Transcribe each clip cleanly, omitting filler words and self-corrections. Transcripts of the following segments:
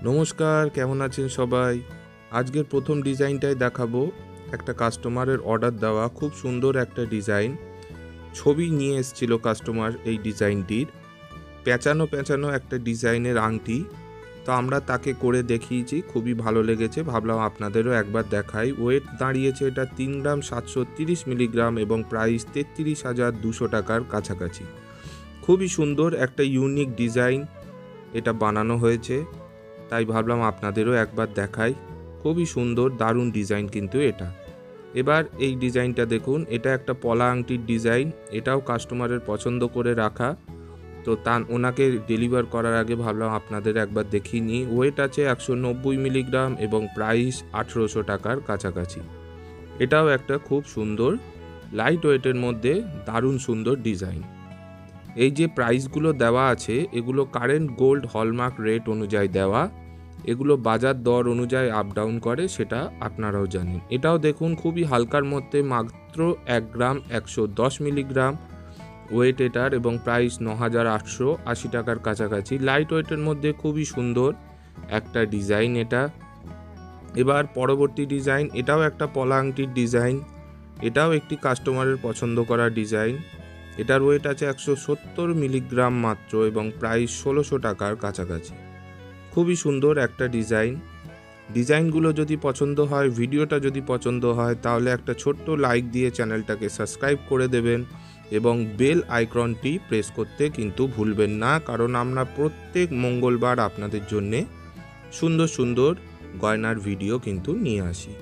নমস্কার, কেমন আছেন সবাই? আজকের প্রথম ডিজাইনটাই দেখাবো। একটা কাস্টমারের অর্ডার দেওয়া খুব সুন্দর একটা ডিজাইন। ছবি নিয়ে এসেছিল কাস্টমার এই ডিজাইনটির। পেঁচানো পেঁচানো একটা ডিজাইনের আংটি। তো আমরা তাকে করে দেখিয়েছি, খুবই ভালো লেগেছে। ভাবলাম আপনাদেরও একবার দেখাই। ওয়েট দাঁড়িয়েছে এটা 3 গ্রাম 730 মিলিগ্রাম এবং প্রাইস 33,200 টাকার কাছাকাছি। খুবই সুন্দর একটা ইউনিক ডিজাইন এটা বানানো হয়েছে, তাই ভাবলাম আপনাদেরও একবার দেখাই। খুবই সুন্দর, দারুণ ডিজাইন কিন্তু এটা। এবার এই ডিজাইনটা দেখুন, এটা একটা পলা আংটির ডিজাইন। এটাও কাস্টমারের পছন্দ করে রাখা। তো ওনাকে ডেলিভার করার আগে ভাবলাম আপনাদের একবার দেখিয়ে নিই। ওয়েট আছে 190 মিলিগ্রাম এবং প্রাইস 1800 টাকার কাছাকাছি। এটাও একটা খুব সুন্দর লাইট ওয়েটের মধ্যে দারুণ সুন্দর ডিজাইন। এই যে প্রাইসগুলো দেওয়া আছে এগুলো কারেন্ট গোল্ড হলমার্ক রেট অনুযায়ী দেওয়া। এগুলো বাজার দর অনুযায়ী আপ ডাউন করে, সেটা আপনারাও জানেন। এটাও দেখুন খুবই হালকার মধ্যে, মাত্র 1 গ্রাম 110 মিলিগ্রাম ওয়েট এটার এবং প্রাইস 9,880 টাকার কাছাকাছি। লাইট ওয়েটের মধ্যে খুবই সুন্দর একটা ডিজাইন এটা। এবার পরবর্তী ডিজাইন, এটাও একটা পলা আংটির ডিজাইন। এটাও একটি কাস্টমারের পছন্দ করা ডিজাইন। এটার ওয়েট আছে 170 মিলিগ্রাম মাত্র এবং প্রাইস 1600 টাকার কাছাকাছি। খুবই সুন্দর একটা ডিজাইন। ডিজাইনগুলো যদি পছন্দ হয়, ভিডিওটা যদি পছন্দ হয়, তাহলে একটা ছোট্ট লাইক দিয়ে চ্যানেলটাকে সাবস্ক্রাইব করে দেবেন এবং বেল আইকনটি প্রেস করতে কিন্তু ভুলবেন না, কারণ আমরা প্রত্যেক মঙ্গলবার আপনাদের জন্যে সুন্দর সুন্দর গয়নার ভিডিও কিন্তু নিয়ে আসি।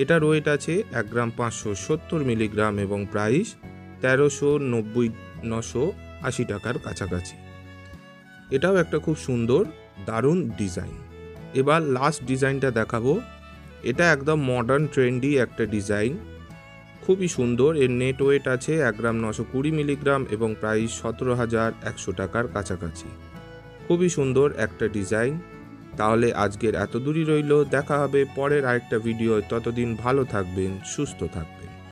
এটার ওয়েট আছে 1 গ্রাম 570 মিলিগ্রাম এবং প্রাইস 1390 টাকার কাছাকাছি। এটাও একটা খুব সুন্দর দারুণ ডিজাইন। এবার লাস্ট ডিজাইনটা দেখাবো। এটা একদম মডার্ন ট্রেন্ডি একটা ডিজাইন, খুবই সুন্দর। এর নেট ওয়েট আছে 1 গ্রাম 920 মিলিগ্রাম এবং প্রাইস 17,100 টাকার কাছাকাছি। খুবই সুন্দর একটা ডিজাইন। তাহলে আজকের এত দূরই রইল, দেখা হবে পরের আরেকটা ভিডিও। ততদিন ভালো থাকবেন, সুস্থ থাকবেন।